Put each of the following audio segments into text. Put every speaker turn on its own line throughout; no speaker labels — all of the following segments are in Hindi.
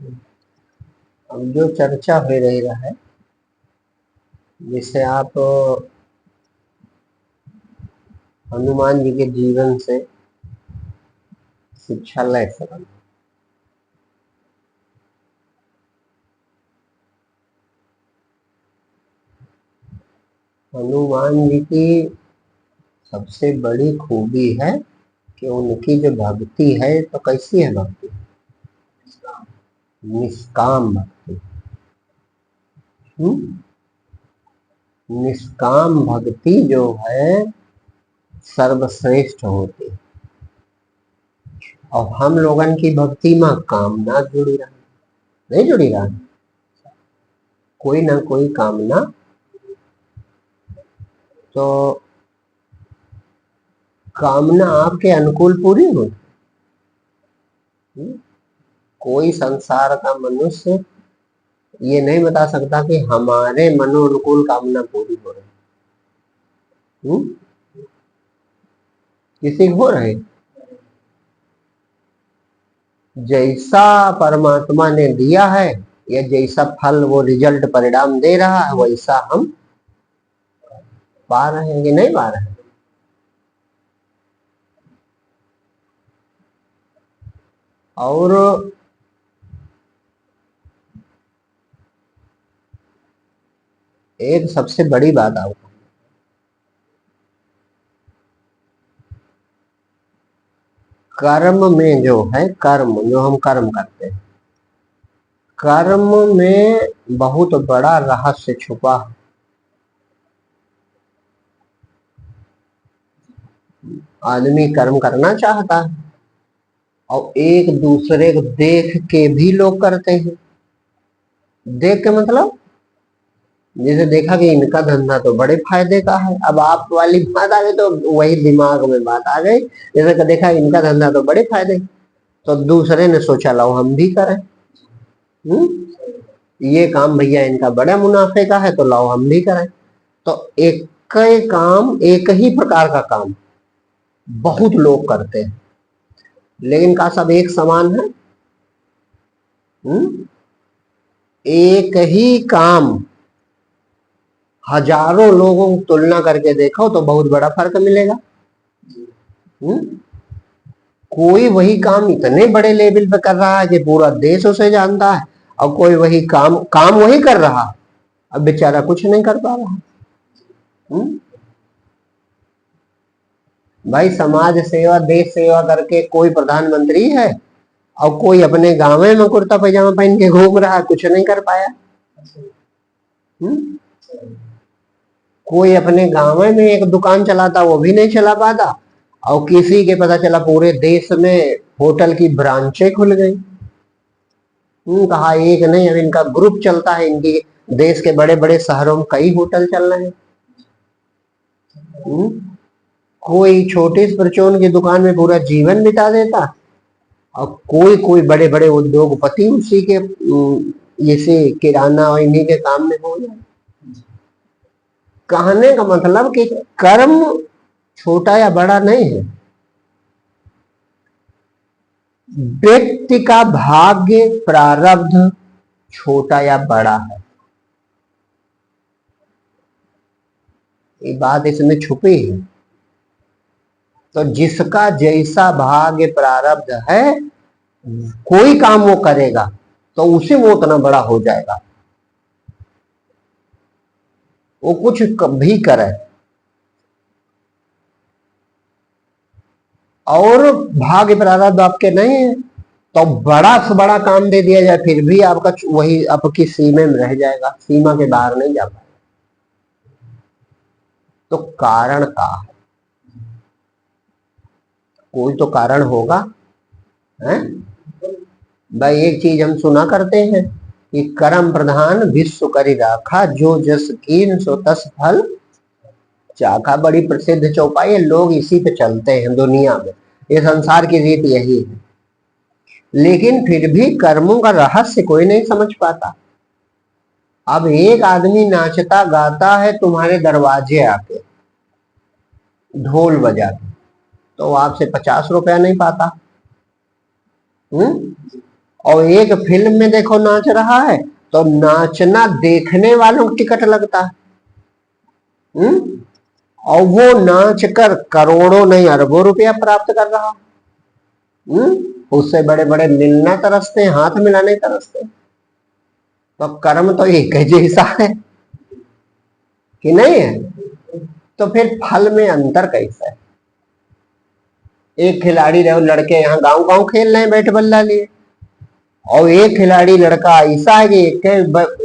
अब जो चर्चा हो रही है, जिसे आप हनुमान जी के जीवन से शिक्षा ले सकते। हनुमान जी की सबसे बड़ी खूबी है कि उनकी जो भक्ति है, तो कैसी है भक्ति? निष्काम भक्ति। निष्काम भक्ति जो है सर्वश्रेष्ठ होती है। और हम लोगन की भक्ति में कामना जुड़ी रहा, नहीं जुड़ी रहा, कोई ना कोई कामना। तो कामना आपके अनुकूल पूरी होती। कोई संसार का मनुष्य ये नहीं बता सकता कि हमारे मनोनुकूल कामना पूरी हो रही। किसी को हो रहे? जैसा परमात्मा ने दिया है या जैसा फल वो रिजल्ट परिणाम दे रहा है, वैसा हम पा रहे हैं कि नहीं पा रहे हैं? और एक सबसे बड़ी बात आपको, कर्म में जो है, कर्म जो हम कर्म करते हैं, कर्म में बहुत बड़ा रहस्य छुपा है। आदमी कर्म करना चाहता है और एक दूसरे को देख के भी लोग करते हैं। देख के मतलब जैसे देखा कि इनका धंधा तो बड़े फायदे का है, अब आप वाली बात आ गई तो वही दिमाग में बात आ गई। जैसे कि देखा इनका धंधा तो बड़े फायदे, तो दूसरे ने सोचा लाओ हम भी करें। ये काम भैया इनका बड़ा मुनाफे का है, तो लाओ हम भी करें। तो एक काम, एक ही प्रकार का काम बहुत लोग करते हैं, लेकिन का सब एक समान है? एक ही काम हजारों लोगों की तुलना करके देखो तो बहुत बड़ा फर्क मिलेगा। कोई वही काम इतने बड़े लेवल पे कर रहा है कि पूरा देश उसे जानता है, और कोई वही काम वही कर रहा, अब बेचारा कुछ नहीं कर पा रहा। भाई समाज सेवा, देश सेवा करके कोई प्रधानमंत्री है, और कोई अपने गांव में कुर्ता पैजामा पहन के घूम रहा है, कुछ नहीं कर पाया। कोई अपने गांव में एक दुकान चलाता, वो भी नहीं चला पाता, और किसी के पता चला पूरे देश में होटल की ब्रांचें खुल गई। कहा एक नहीं, अब इनका ग्रुप चलता है, इनकी देश के बड़े बड़े शहरों में कई होटल चल रहे हैं। कोई छोटे परचून की दुकान में पूरा जीवन बिता देता, और कोई कोई बड़े बड़े उद्योगपति उसी के जैसे किराना और इन्हीं के काम में हो जाए। कहने का मतलब कि कर्म छोटा या बड़ा नहीं है, व्यक्ति का भाग्य प्रारब्ध छोटा या बड़ा है, ये बात इसमें छुपी है। तो जिसका जैसा भाग्य प्रारब्ध है, कोई काम वो करेगा तो उसे वो उतना बड़ा हो जाएगा, वो कुछ भी करे। और भाग्य प्रारब्ध आपके नहीं है तो बड़ा से बड़ा काम दे दिया जाए, फिर भी आपका वही आपकी सीमा में रह जाएगा, सीमा के बाहर नहीं जा पाएगा। तो कारण का है, कोई तो कारण होगा, है? भाई एक चीज हम सुना करते हैं कि कर्म प्रधान विश्व करी राखा, जो जस कीन सो तस फल चाखा। बड़ी प्रसिद्ध चौपाई है, लोग इसी पे चलते हैं दुनिया में, ये संसार की रीत यही है। लेकिन फिर भी कर्मों का रहस्य कोई नहीं समझ पाता। अब एक आदमी नाचता गाता है तुम्हारे दरवाजे आके ढोल बजा के, तो आपसे 50 रुपया नहीं पाता। और एक फिल्म में देखो नाच रहा है तो नाचना देखने वालों को टिकट लगता है। और वो नाच कर करोड़ों नहीं अरबों रुपया प्राप्त कर रहा। उससे बड़े बड़े मिलना तरसते हैं, हाथ मिलाने तरसते हैं। तो कर्म तो एक ही जैसा है कि नहीं है? तो फिर फल में अंतर कैसा है? एक खिलाड़ी रहो, लड़के यहाँ गांव गांव खेल रहे हैं बैट बल्ला लिए, और एक खिलाड़ी लड़का ऐसा है कि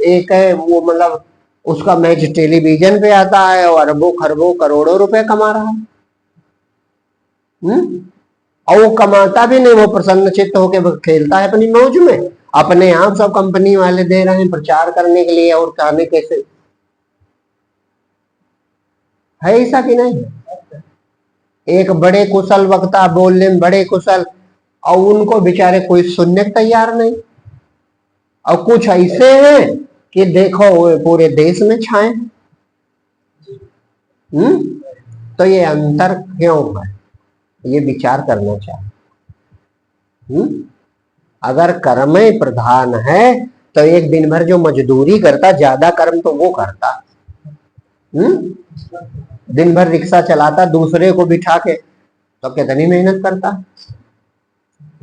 एक है वो, मतलब उसका मैच टेलीविजन पे आता है और अरबों खरबों करोड़ों रुपए कमा रहा है। और वो कमाता भी नहीं, वो प्रसन्न चित्त होकर खेलता है अपनी मौज में। अपने आप सब कंपनी वाले दे रहे हैं प्रचार करने के लिए और कहने कैसे है, ऐसा कि नहीं? एक बड़े कुशल वक्ता, बोलने में बड़े कुशल, और उनको बेचारे कोई सुनने को तैयार नहीं। और कुछ ऐसे हैं कि देखो वो पूरे देश में छाए। तो ये अंतर क्यों है, ये विचार करना चाहिए। अगर कर्म प्रधान है तो एक दिन भर जो मजदूरी करता, ज्यादा कर्म तो वो करता। दिन भर रिक्शा चलाता दूसरे को बिठा के, तो कितनी मेहनत करता।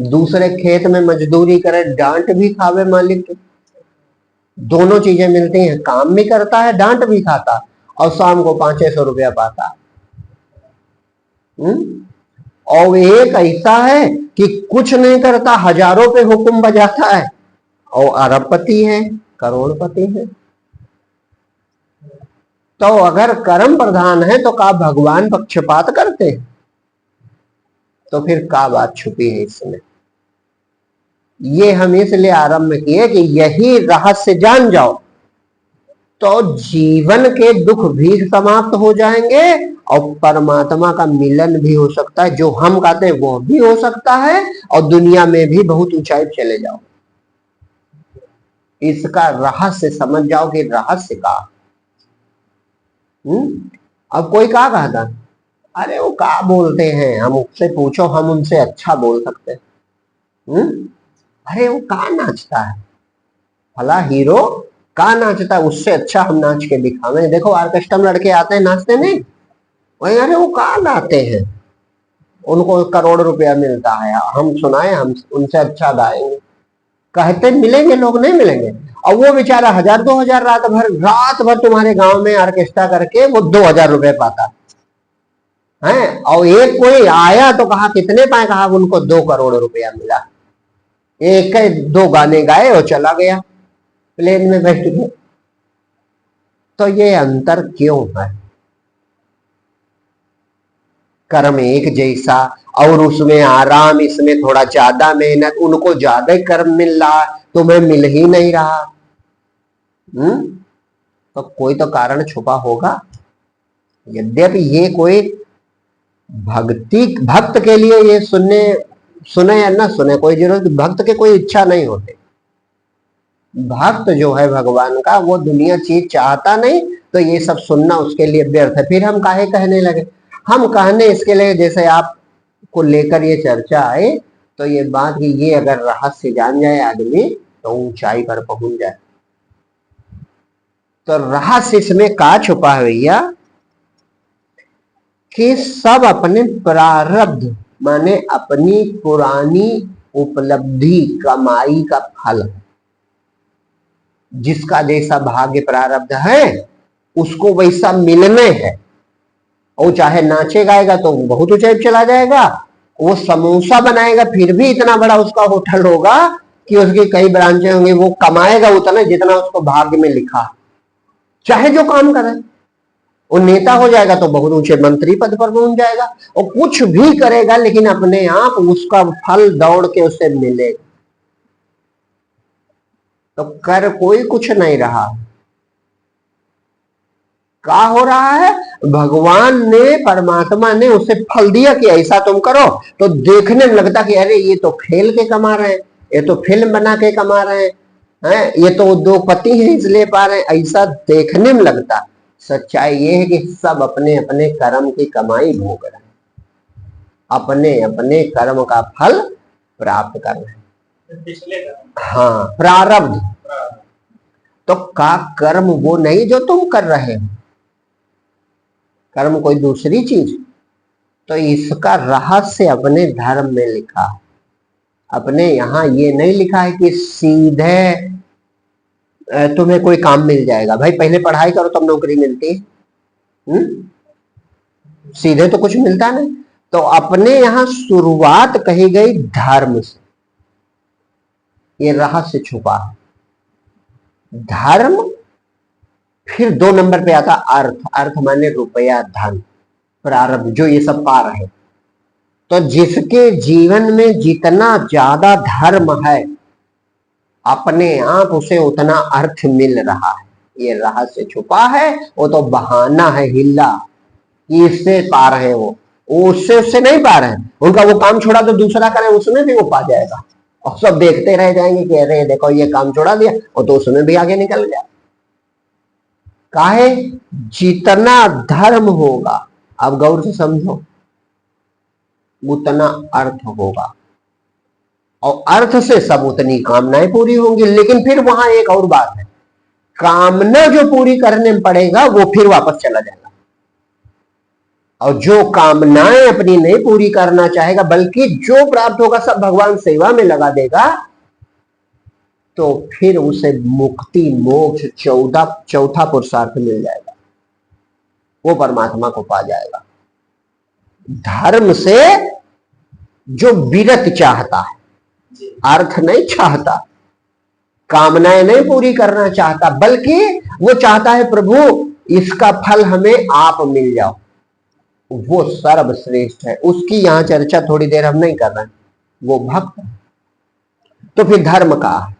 दूसरे खेत में मजदूरी करे, डांट भी खावे मालिक के। दोनों चीजें मिलती हैं, काम भी करता है, डांट भी खाता, और शाम को 500 रुपया पाता। और एक ऐसा है कि कुछ नहीं करता, हजारों पे हुक्म बजाता है, और अरबपति है, करोड़पति है। तो अगर कर्म प्रधान है तो का भगवान पक्षपात करते हैं? तो फिर का बात छुपी है इसमें? ये हम इसलिए आरंभ किए कि यही रहस्य जान जाओ तो जीवन के दुख भी समाप्त हो जाएंगे और परमात्मा का मिलन भी हो सकता है। जो हम कहते हैं वो भी हो सकता है, और दुनिया में भी बहुत ऊंचाई चले जाओ। इसका रहस्य समझ जाओ कि रहस्य का। अब कोई क्या कहता, अरे वो क्या बोलते हैं, हम उससे पूछो, हम उनसे अच्छा बोल सकते हैं। अरे वो कहा नाचता है, भला हीरो कहा नाचता है, उससे अच्छा हम नाच के दिखावे। देखो ऑर्केस्ट्रा में लड़के आते हैं नाचते नहीं, वही अरे वो कहा गाते हैं, उनको करोड़ रुपया मिलता है, हम सुनाए, हम उनसे अच्छा गाएंगे। कहते मिलेंगे लोग, नहीं मिलेंगे। और वो बेचारा 1000-2000 रात भर तुम्हारे गांव में ऑर्केस्ट्रा करके वो 2000 रुपए पाता है। और एक कोई आया तो कहा कितने पाए, कहा उनको 2 करोड़ रुपया मिला। एक 2 गाने गाए और चला गया, प्लेन में बैठ के। तो ये अंतर क्यों है? कर्म एक जैसा और उसमें आराम, इसमें थोड़ा ज्यादा मेहनत, उनको ज्यादा कर्म मिल रहा, तुम्हें मिल ही नहीं रहा। तो कोई तो कारण छुपा होगा। यद्यपि ये कोई भक्त के लिए ये सुने या ना सुने कोई जरूरत, भक्त के कोई इच्छा नहीं होती। भक्त जो है भगवान का, वो दुनिया चीज चाहता नहीं, तो ये सब सुनना उसके लिए व्यर्थ है। फिर हम काहे कहने लगे? हम कहने इसके लिए, जैसे आपको लेकर ये चर्चा आए, तो ये बात कि ये अगर रहस्य जान जाए आदमी तो ऊंचाई पर पहुंच जाए। तो रहस्य इसमें का छुपा है भैया कि सब अपने प्रारब्ध, माने अपनी पुरानी उपलब्धि कमाई का फल है। जिसका जैसा भाग्य प्रारब्ध है उसको वैसा मिलने है। वो चाहे नाचे गाएगा तो बहुत ऊंचाई चला जाएगा, वो समोसा बनाएगा फिर भी इतना बड़ा उसका होटल होगा कि उसकी कई ब्रांचें होंगी, वो कमाएगा उतना जितना उसको भाग्य में लिखा। चाहे जो काम करे, वो नेता हो जाएगा तो बहुत ऊंचे मंत्री पद पर पहुंच जाएगा, और कुछ भी करेगा लेकिन अपने आप उसका फल दौड़ के उसे मिलेगा। तो कर कोई कुछ नहीं रहा, क्या हो रहा है? भगवान ने, परमात्मा ने उसे फल दिया कि ऐसा तुम करो, तो देखने में लगता कि अरे ये तो खेल के कमा रहे हैं, ये तो फिल्म बना के कमा रहे हैं, ये तो उद्योगपति हैं इसलिए पा रहे हैं, ऐसा देखने में लगता। सच्चाई ये है कि सब अपने अपने कर्म की कमाई भोग रहे हैं, अपने अपने कर्म का फल प्राप्त कर रहे हैं। हाँ, प्रारब्ध। तो का कर्म वो नहीं जो तुम कर रहे हो, कर्म कोई दूसरी चीज। तो इसका रहस्य अपने धर्म में लिखा, अपने यहाँ ये नहीं लिखा है कि सीधे तुम्हें कोई काम मिल जाएगा। भाई पहले पढ़ाई करो तब नौकरी मिलती है, सीधे तो कुछ मिलता नहीं। तो अपने यहाँ शुरुआत कही गई धर्म से, ये रहस्य छुपा है। धर्म, फिर 2 नंबर पे आता अर्थ। अर्थ माने रुपया, धन, प्रारब्ध, जो ये सब पा रहे। तो जिसके जीवन में जितना ज्यादा धर्म है, अपने आप उसे उतना अर्थ मिल रहा है। ये रहस्य छुपा है। वो तो बहाना है हिल्ला कि इससे पा रहे हो, वो उससे नहीं पा रहे हैं। उनका वो काम छोड़ा तो दूसरा करें, उसमें भी वो पा जाएगा। और सब देखते रह जाएंगे कि अरे देखो ये काम छोड़ा दिया, और तो उसमें भी आगे निकल गया। काहे? जितना धर्म होगा, आप गौर से समझो, उतना अर्थ होगा, और अर्थ से सब उतनी कामनाएं पूरी होंगी। लेकिन फिर वहां एक और बात है, कामना जो पूरी करने में पड़ेगा वो फिर वापस चला जाएगा। और जो कामनाएं अपनी नहीं पूरी करना चाहेगा, बल्कि जो प्राप्त होगा सब भगवान सेवा में लगा देगा, तो फिर उसे मुक्ति, मोक्ष, चौथा पुरुषार्थ मिल जाएगा। वो परमात्मा को पा जाएगा। धर्म से जो विरत चाहता है, अर्थ नहीं चाहता, कामनाएं नहीं पूरी करना चाहता, बल्कि वो चाहता है प्रभु इसका फल हमें आप मिल जाओ, वो सर्वश्रेष्ठ है। उसकी यहां चर्चा थोड़ी देर हम नहीं कर रहे हैं, वो भक्त है। तो फिर धर्म का है।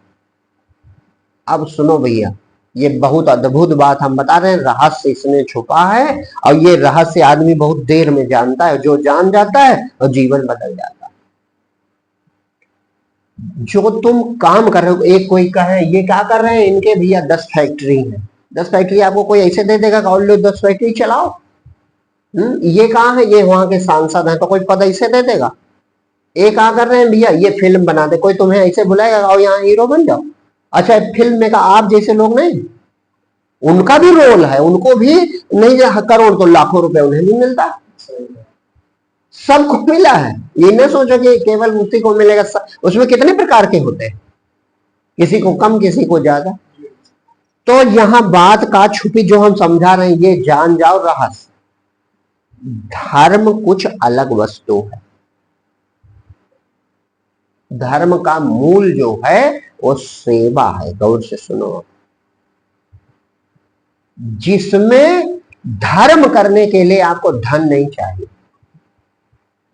अब सुनो भैया, ये बहुत अद्भुत बात हम बता रहे हैं, रहस्य इसमें छुपा है। और ये रहस्य आदमी बहुत देर में जानता है। जो जान जाता है और जीवन बदल जाता है। जो तुम काम कर रहे हो, एक कोई कहे ये क्या कर रहे हैं इनके भैया 10 फैक्ट्री है, 10 फैक्ट्री आपको कोई ऐसे दे देगा और लो 10 फैक्ट्री चलाओ। ये कहाँ है, ये वहां के सांसद हैं, तो कोई पद ऐसे दे देगा। ये क्या कर रहे हैं भैया, ये फिल्म बना दे, कोई तुम्हें ऐसे बुलाएगा और यहाँ हीरो बन जाओ। अच्छा, फिल्म में का आप जैसे लोग नहीं, उनका भी रोल है, उनको भी नहीं करोड़ तो लाखों रुपए उन्हें भी मिलता, सबको मिला है। ये न सोचो कि केवल उसी को मिलेगा। उसमें कितने प्रकार के होते हैं, किसी को कम किसी को ज्यादा। तो यहाँ बात का छुपी जो हम समझा रहे हैं, ये जान जाओ रहस्य। धर्म कुछ अलग वस्तु है। धर्म का मूल जो है वो सेवा है। गौर से सुनो, जिसमें धर्म करने के लिए आपको धन नहीं चाहिए।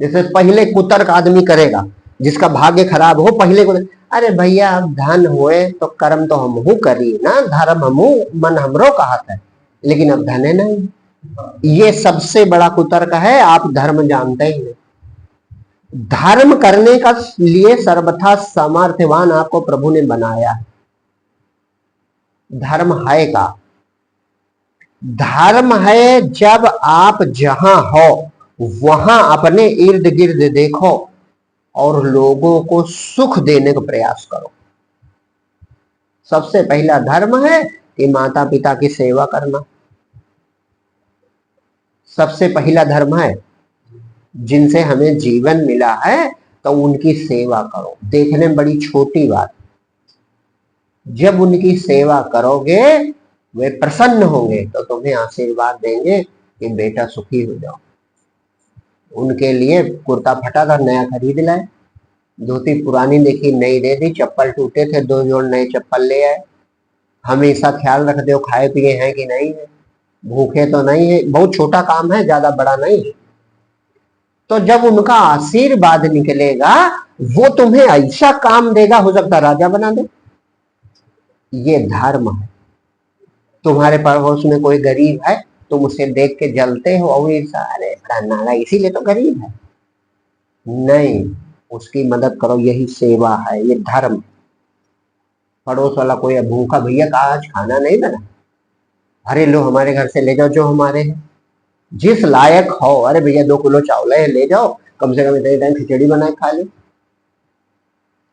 जैसे पहले कुतर्क आदमी करेगा, जिसका भाग्य खराब हो, पहले को अरे भैया अब धन होए तो कर्म तो हमहू करी ना, धर्म हमहू मन हमरो कहत है, लेकिन अब धन है नहीं। ये सबसे बड़ा कुतर्क है। आप धर्म जानते ही नहीं। धर्म करने का लिए सर्वथा सामर्थ्यवान आपको प्रभु ने बनाया है। धर्म है का, धर्म है जब आप जहां हो वहां अपने इर्द गिर्द देखो और लोगों को सुख देने का प्रयास करो। सबसे पहला धर्म है कि माता पिता की सेवा करना। सबसे पहला धर्म है, जिनसे हमें जीवन मिला है तो उनकी सेवा करो। देखने में बड़ी छोटी बात, जब उनकी सेवा करोगे वे प्रसन्न होंगे तो तुम्हें आशीर्वाद देंगे कि बेटा सुखी हो जाओ। उनके लिए कुर्ता फटा था नया खरीद लाए, धोती पुरानी देखी नई दे दी, चप्पल टूटे थे 2 जोड़ नए चप्पल ले आए। हमेशा ख्याल रखते हो खाए पिए हैं कि नहीं है, भूखे तो नहीं है। बहुत छोटा काम है, ज्यादा बड़ा नहीं है। तो जब उनका आशीर्वाद निकलेगा वो तुम्हें ऐसा काम देगा, हो सकता राजा बना दे। ये धर्म है। तुम्हारे पड़ोस में कोई गरीब है, तुम उसे देख के जलते हो और अरे बड़ा नाला इसीलिए तो गरीब है, नहीं, उसकी मदद करो। यही सेवा है, ये धर्म। पड़ोस वाला कोई भूखा, भैया का आज खाना नहीं बना, अरे लो हमारे घर से ले जाओ जो हमारे हैं, जिस लायक हो। अरे भैया 2 किलो चावल है ले जाओ, कम से कम इतने टाइम खिचड़ी बनाए खा ले।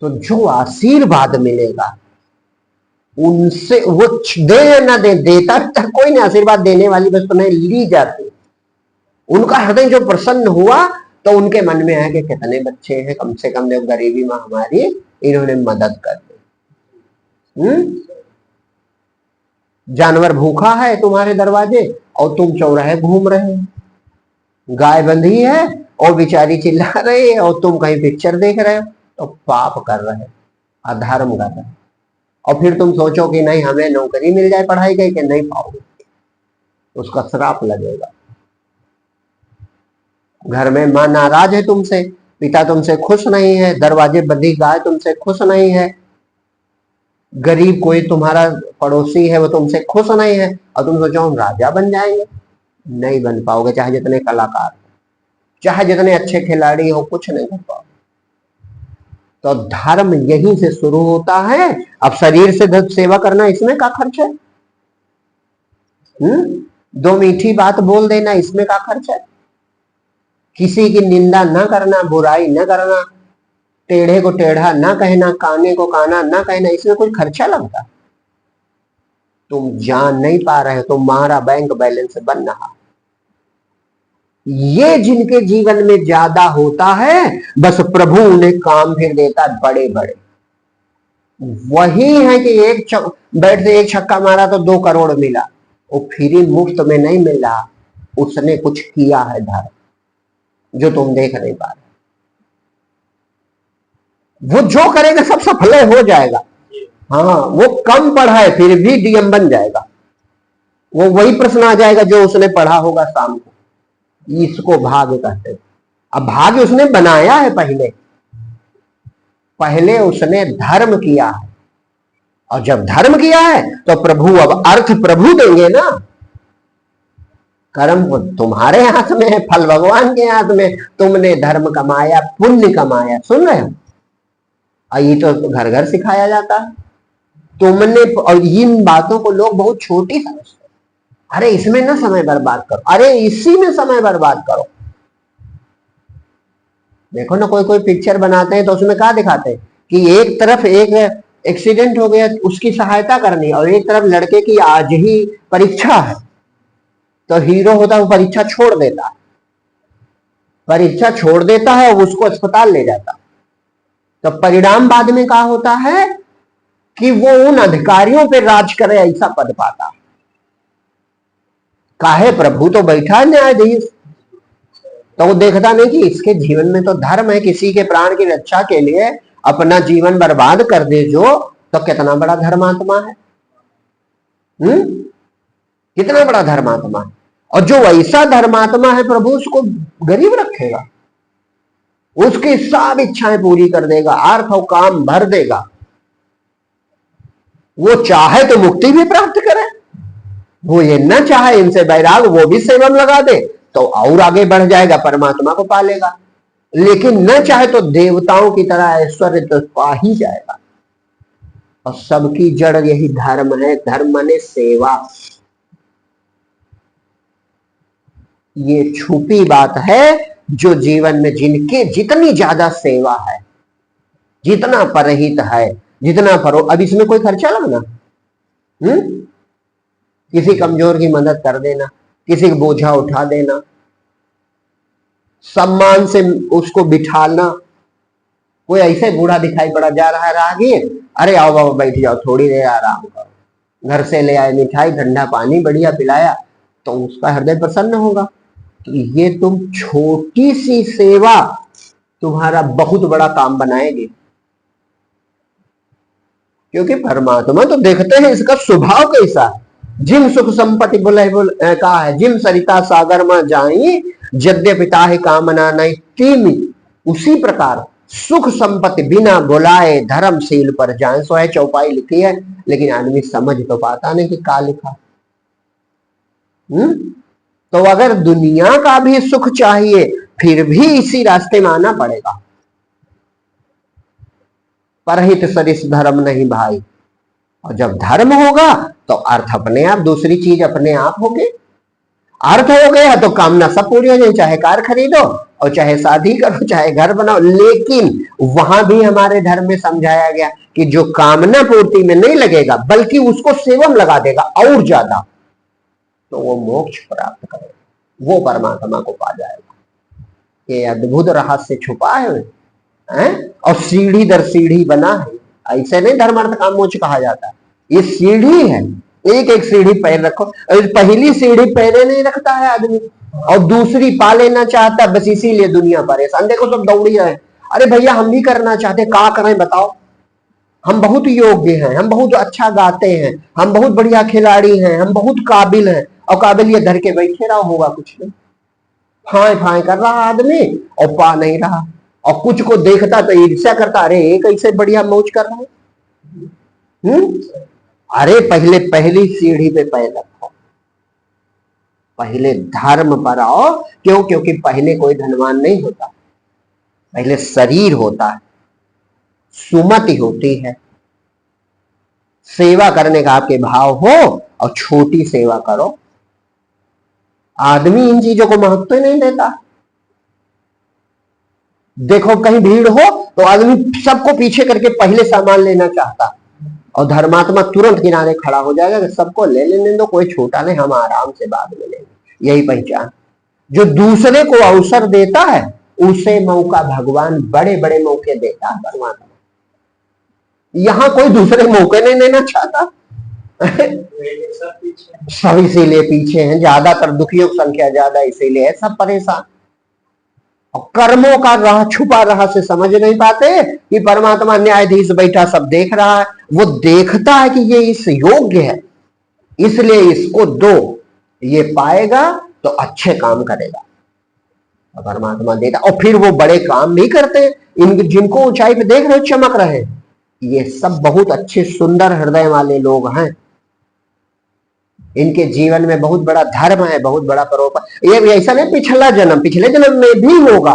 तो जो आशीर्वाद मिलेगा उनसे वो दे या ना दे, देता तक कोई नहीं, आशीर्वाद देने वाली बस तो नहीं ली जाती। उनका हृदय जो प्रसन्न हुआ तो उनके मन में है कि कितने बच्चे हैं, कम से कम देखो गरीबी में हमारी इन्होंने मदद कर दी। जानवर भूखा है तुम्हारे दरवाजे और तुम चौराहे घूम रहे हो, गाय बंधी है और बेचारी चिल्ला रही है और तुम कहीं पिक्चर देख रहे हो, तो पाप कर रहे, अधर्म कर रहे। और फिर तुम सोचो कि नहीं हमें नौकरी मिल जाए पढ़ाई के, नहीं पाओगे, उसका श्राप लगेगा। घर में माँ नाराज है तुमसे, पिता तुमसे खुश नहीं है, दरवाजे बंधी गाय तुमसे खुश नहीं है, गरीब कोई तुम्हारा पड़ोसी है वो तुमसे खुश नहीं है, और तुम सोचो हम राजा बन जाएंगे, नहीं बन पाओगे। चाहे जितने कलाकार, चाहे जितने अच्छे खिलाड़ी हो, कुछ नहीं कर पाओगे। तो धर्म यहीं से शुरू होता है। अब शरीर से सेवा करना, इसमें क्या खर्च है? दो मीठी बात बोल देना, इसमें क्या खर्च है? किसी की निंदा न करना, बुराई न करना, टेढ़े को टेढ़ा न कहना, काने को काना न कहना, इसमें कोई खर्चा लगता? तुम जान नहीं पा रहे हो, तुम्हारा बैंक बैलेंस बन रहा। ये जिनके जीवन में ज्यादा होता है, बस प्रभु उन्हें काम फिर देता है बड़े बड़े। वही है कि बैट से एक छक्का मारा तो 2 करोड़ मिला, वो फ्री मुफ्त में नहीं मिला, उसने कुछ किया है धर्म, जो तुम देख नहीं पा रहे। वो जो करेगा सब सफल हो जाएगा। हाँ, वो कम पढ़ा है फिर भी डीएम बन जाएगा। वो वही प्रश्न आ जाएगा जो उसने पढ़ा होगा शाम को। इसको भाग्य कहते हैं। अब भाग्य उसने बनाया है, पहले उसने धर्म किया है, और जब धर्म किया है तो प्रभु अब अर्थ प्रभु देंगे ना। कर्म तुम्हारे हाथ में है, फल भगवान के हाथ में। तुमने धर्म कमाया, पुण्य कमाया, सुन रहे हो? ये तो घर घर सिखाया जाता है तुमने। और इन बातों को लोग बहुत छोटी समझते, अरे इसमें ना समय बर्बाद करो, अरे इसी में समय बर्बाद करो। देखो ना, कोई कोई पिक्चर बनाते हैं तो उसमें क्या दिखाते हैं कि एक तरफ एक एक्सीडेंट हो गया, उसकी सहायता करनी, और एक तरफ लड़के की आज ही परीक्षा है, तो हीरो होता है वो परीक्षा छोड़ देता है, परीक्षा छोड़ देता है और उसको अस्पताल ले जाता। तो परिणाम बाद में क्या होता है कि वो उन अधिकारियों पे राज करे, ऐसा पद पाता। काहे? प्रभु तो बैठा है न्यायाधीश, तो वो देखता नहीं कि इसके जीवन में तो धर्म है, किसी के प्राण की रक्षा के लिए अपना जीवन बर्बाद कर दे जो, तो कितना बड़ा धर्मात्मा है। कितना बड़ा धर्मात्मा है। और जो ऐसा धर्मात्मा है, प्रभु उसको गरीब रखेगा, उसकी सब इच्छाएं पूरी कर देगा, अर्थ और काम भर देगा। वो चाहे तो मुक्ति भी प्राप्त करे, वो ये न चाहे इनसे बैराग वो भी सेवन लगा दे तो और आगे बढ़ जाएगा, परमात्मा को पालेगा। लेकिन न चाहे तो देवताओं की तरह ऐश्वर्य तो पा ही जाएगा। और सबकी जड़ यही धर्म है। धर्म माने सेवा। ये छुपी बात है जो जीवन में जिनके जितनी ज्यादा सेवा है, जितना परहित है, जितना परो, अब इसमें कोई खर्चा लगना? किसी कमजोर की मदद कर देना, किसी का बोझा उठा देना, सम्मान से उसको बिठाना। कोई ऐसे बूढ़ा दिखाई पड़ा जा रहा है राहगीर, अरे आओ बाबा बैठ जाओ, थोड़ी देर आराम करो। घर से ले आए मिठाई, ठंडा पानी बढ़िया पिलाया, तो उसका हृदय प्रसन्न होगा। तो ये तुम छोटी सी सेवा तुम्हारा बहुत बड़ा काम बनाएगी। क्योंकि परमात्मा तो देखते हैं इसका स्वभाव कैसा है। जिम सुख संपत्ति बोले कहा है, जिम सरिता सागर में जाई, यद्यपि ताहि कामना नहीं तीमी। उसी प्रकार सुख संपत्ति बिना बुलाए धर्मशील पर जाए। सो है चौपाई लिखी है, लेकिन आदमी समझ तो पाता नहीं कि क्या लिखा। तो अगर दुनिया का भी सुख चाहिए फिर भी इसी रास्ते में आना पड़ेगा। परहित सरिस धर्म नहीं भाई। और जब धर्म होगा तो अर्थ अपने आप, दूसरी चीज अपने आप होगी। अर्थ हो गया तो कामना सब पूरी हो जाए, चाहे कार खरीदो और चाहे शादी करो, चाहे घर बनाओ। लेकिन वहां भी हमारे धर्म में समझाया गया कि जो कामना पूर्ति में नहीं लगेगा बल्कि उसको सेवम लगा देगा और ज्यादा, तो वो मोक्ष प्राप्त करेगा, वो परमात्मा को पा जाएगा। ये अद्भुत रहस्य छुपा है? और सीढ़ी दर सीढ़ी बना है। ऐसे नहीं धर्म अर्थ काम मोक्ष कहा जाता है, ये सीढ़ी है, एक एक सीढ़ी पैर रखो। पहली सीढ़ी पैरे नहीं रखता है आदमी और दूसरी पा लेना चाहता, बस इसीलिए दुनिया परेशान। देखो सब दौड़ी है, अरे भैया हम भी करना चाहते, क्या करें बताओ, हम बहुत योग्य हैं, हम बहुत अच्छा गाते हैं, हम बहुत बढ़िया खिलाड़ी हैं, हम बहुत काबिल हैं, और काबिलियत धर के बैठे रहा होगा कुछ नहीं, फाए फाए कर रहा आदमी और पा नहीं रहा। और कुछ को देखता तो ईर्ष्या करता, अरे एक ऐसे बढ़िया मौज कर रहा है। अरे पहले पहली सीढ़ी पे पैर रखो, पहले धर्म पर आओ। क्यों? क्योंकि पहले कोई धनवान नहीं होता, पहले शरीर होता है, सुमति होती है, सेवा करने का आपके भाव हो और छोटी सेवा करो। आदमी इन चीजों को महत्व नहीं देता। देखो कहीं भीड़ हो तो आदमी सबको पीछे करके पहले सामान लेना चाहता, और धर्मात्मा तुरंत किनारे खड़ा हो जाएगा कि सबको ले लेने दो, कोई छोटा नहीं, हम आराम से बाद में लेंगे। यही पहचान। जो दूसरे को अवसर देता है उसे मौका भगवान बड़े बड़े मौके देता है परमात्मा। यहां कोई दूसरे मौके नहीं लेना चाहता। सब इसीलिए पीछे हैं, ज्यादातर दुखियों की संख्या ज्यादा इसीलिए है, सब परेशान। और कर्मों का राह छुपा रहस्य समझ नहीं पाते कि परमात्मा न्यायाधीश बैठा सब देख रहा है। वो देखता है कि ये इस योग्य है, इसलिए इसको दो, ये पाएगा तो अच्छे काम करेगा, परमात्मा देता। और फिर वो बड़े काम भी करते हैं। इन जिनको ऊंचाई पे देख रहे हो चमक रहे हैं, ये सब बहुत अच्छे सुंदर हृदय वाले लोग हैं। इनके जीवन में बहुत बड़ा धर्म है, बहुत बड़ा परोपकार। ये ऐसा नहीं पिछला जन्म, पिछले जन्म में भी होगा,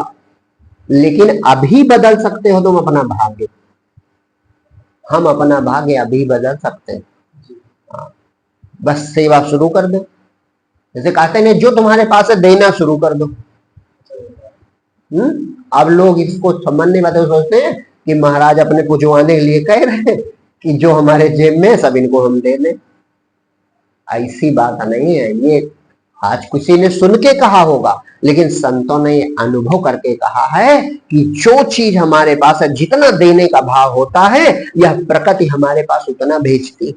लेकिन अभी बदल सकते हो तुम अपना भाग्य। हम अपना भाग्य अभी बदल सकते हैं। बस सेवा शुरू कर दो। जैसे कहते हैं जो तुम्हारे पास है देना शुरू कर दो। अब लोग इसको समझने वाले सोचते हैं कि महाराज अपने पुजवाने के लिए कह रहे हैं कि जो हमारे जेब में सब इनको हम दे दें। ऐसी बात नहीं है। ये आज किसी ने सुन के कहा होगा, लेकिन संतों ने अनुभव करके कहा है कि जो चीज हमारे पास है, जितना देने का भाव होता है, यह प्रकृति हमारे पास उतना भेजती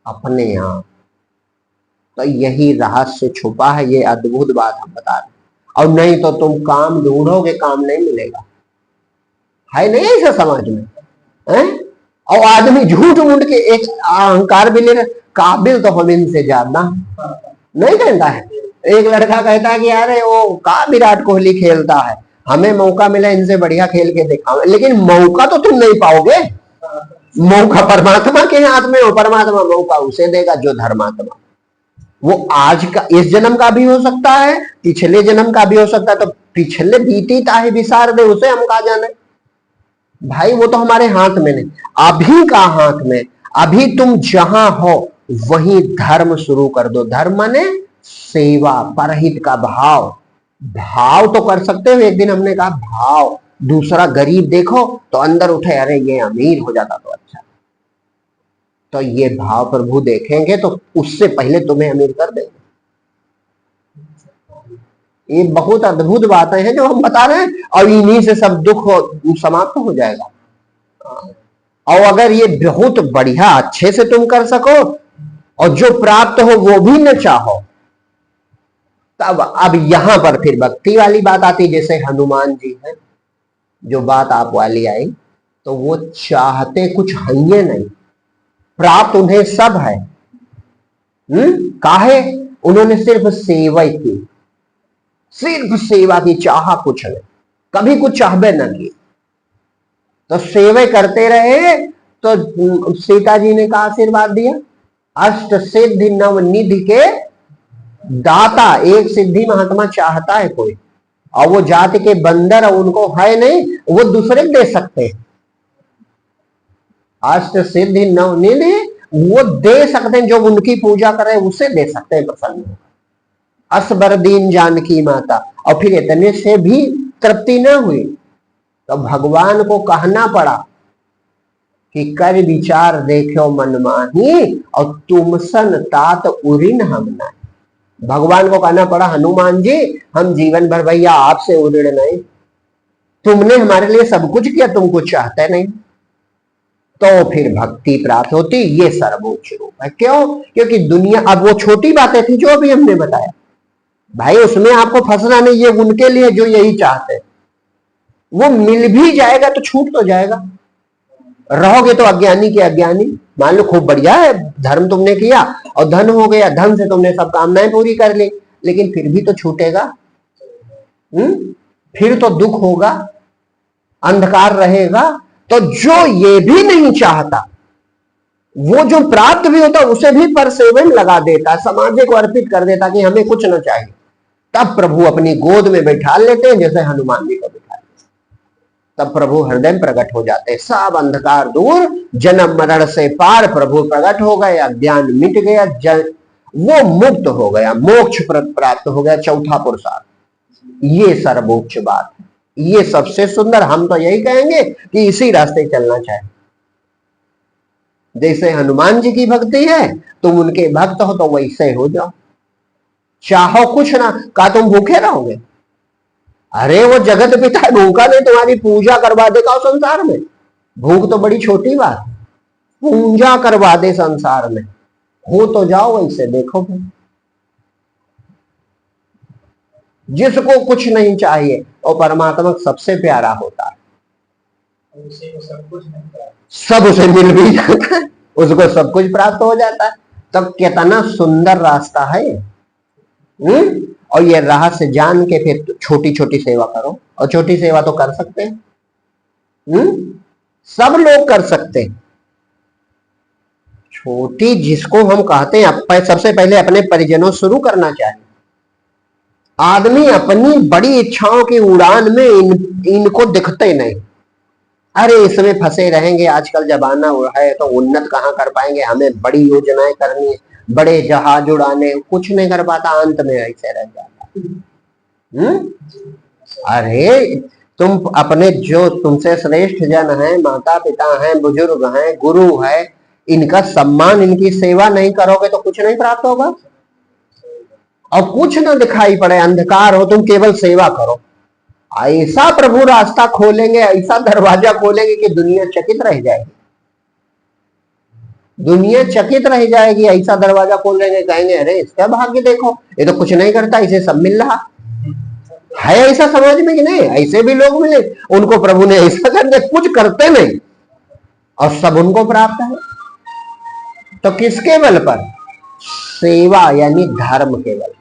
अपने यहां। तो यही रहस्य छुपा है, ये अद्भुत बात हम बता रहे। और नहीं तो तुम काम ढूंढोगे, काम नहीं मिलेगा, है नहीं ऐसा समाज में है? और आदमी झूठ मूठ के एक अहंकार भी ले रहे, काबिल तो हम इनसे ज्यादा नहीं कहता है। एक लड़का कहता है कि अरे वो का विराट कोहली खेलता है, हमें मौका मिला इनसे बढ़िया खेल के दिखाओ। लेकिन मौका तो तुम नहीं पाओगे, मौका परमात्मा के हाथ में हो। परमात्मा मौका उसे देगा जो धर्मात्मा। वो आज का इस जन्म का भी हो सकता है, पिछले जन्म का भी हो सकता है। तो पिछले बीती ताहे विसार दे, उसे हम कहा जाने भाई, वो तो हमारे हाथ में नहीं, अभी का हाथ में। अभी तुम जहां हो वहीं धर्म शुरू कर दो। धर्म माने सेवा, परहित का भाव। भाव तो कर सकते हो। एक दिन हमने कहा भाव, दूसरा गरीब देखो तो अंदर उठे, अरे ये अमीर हो जाता तो अच्छा। तो ये भाव प्रभु देखेंगे तो उससे पहले तुम्हें अमीर कर देंगे। ये बहुत अद्भुत बातें हैं जो हम बता रहे हैं, और इन्हीं से सब दुख समाप्त हो जाएगा। और अगर ये बहुत बढ़िया अच्छे से तुम कर सको और जो प्राप्त हो वो भी न चाहो, तब अब यहां पर फिर भक्ति वाली बात आती। जैसे हनुमान जी है, जो बात आप वाली आई, तो वो चाहते कुछ है नहीं, प्राप्त उन्हें सब है। काहे? उन्होंने सिर्फ सेवा की, सिर्फ सेवा की, चाहा कुछ नहीं, कभी कुछ चाहबे न की। तो सेवा करते रहे। तो सीता जी ने कहा आशीर्वाद दिया, अष्ट सिद्धि नव निधि के दाता। एक सिद्धि महात्मा चाहता है कोई, और वो जाति के बंदर उनको है नहीं, वो दूसरे दे सकते हैं। अष्ट सिद्धि नव निधि वो दे सकते हैं, जो उनकी पूजा करे उसे दे सकते हैं प्रसन्न। असबर दीन जानकी माता, और फिर इतने से भी तृप्ति न हुई तो भगवान को कहना पड़ा कि कर विचार देखो मन माही, और तुम सन तात उरिन हम नहीं। भगवान को कहना पड़ा हनुमान जी हम जीवन भर भैया आपसे उऋण नहीं, तुमने हमारे लिए सब कुछ किया, तुम कुछ चाहते नहीं, तो फिर भक्ति प्राप्त होती। ये सर्वोच्च रूप है। क्यों? क्योंकि दुनिया, अब वो छोटी बातें थी जो अभी हमने बताया भाई, उसमें आपको फंसना नहीं, ये उनके लिए जो यही चाहते हैं। वो मिल भी जाएगा तो छूट तो जाएगा, रहोगे तो अज्ञानी के अज्ञानी। मान लो खूब बढ़िया है, धर्म तुमने किया और धन हो गया, धन से तुमने सब कामनाएं पूरी कर ली, लेकिन फिर भी तो छूटेगा, फिर तो दुख होगा, अंधकार रहेगा। तो जो ये भी नहीं चाहता, वो जो प्राप्त भी होता उसे भी परसेवन लगा देता, समाज को अर्पित कर देता कि हमें कुछ ना चाहिए, तब प्रभु अपनी गोद में बैठा लेते हैं, जैसे हनुमान जी को बैठा लेते। तब प्रभु हृदय में प्रकट हो जाते हैं, सब अंधकार दूर, जन्म मरण से पार प्रभु प्रकट हो गए, अज्ञान मिट गया, वो मुक्त हो गया, मोक्ष प्राप्त हो गया, चौथा पुरुषार्थ। ये सर्वोच्च बात है, ये सबसे सुंदर। हम तो यही कहेंगे कि इसी रास्ते चलना चाहिए। जैसे हनुमान जी की भक्ति है, तुम उनके भक्त हो तो वैसे हो जाओ, चाहो कुछ ना, का तुम भूखे रहोगे? अरे वो जगत पिता भूखा नहीं, तुम्हारी पूजा करवा देगा संसार में। भूख तो बड़ी छोटी बात, पूजा करवा दे संसार में, हो तो जाओ वैसे। देखो जिसको कुछ नहीं चाहिए और परमात्मा सबसे प्यारा होता है, सब उसे मिल भी जाता है, उसको सब कुछ प्राप्त हो जाता है। तब कितना सुंदर रास्ता है। और ये रहस्य जान के फिर छोटी छोटी सेवा करो, और छोटी सेवा तो कर सकते हैं, सब लोग कर सकते हैं। छोटी जिसको हम कहते हैं, सबसे पहले अपने परिजनों शुरू करना चाहिए। आदमी अपनी बड़ी इच्छाओं की उड़ान में इनको दिखते नहीं, अरे इसमें फंसे रहेंगे, आजकल जमाना है तो उन्नत कहाँ कर पाएंगे, हमें बड़ी योजनाएं करनी है, बड़े जहाज उड़ाने, कुछ नहीं कर पाता, अंत में ऐसे रह जाता। अरे तुम अपने जो तुमसे श्रेष्ठ जन हैं, माता पिता हैं, बुजुर्ग हैं, गुरु है, इनका सम्मान, इनकी सेवा नहीं करोगे तो कुछ नहीं प्राप्त होगा। और कुछ ना दिखाई पड़े, अंधकार हो, तुम केवल सेवा करो, ऐसा प्रभु रास्ता खोलेंगे, ऐसा दरवाजा खोलेंगे कि दुनिया चकित रह जाएगी, दुनिया चकित रह जाएगी। ऐसा दरवाजा खोल देंगे, कहेंगे अरे इसका भाग्य देखो, ये तो कुछ नहीं करता, इसे सब मिल रहा है। ऐसा समाज में कि नहीं, ऐसे भी लोग मिले, उनको प्रभु ने ऐसा कर दिया, कुछ करते नहीं और सब उनको प्राप्त है। तो किसके बल पर? सेवा यानी धर्म के बल।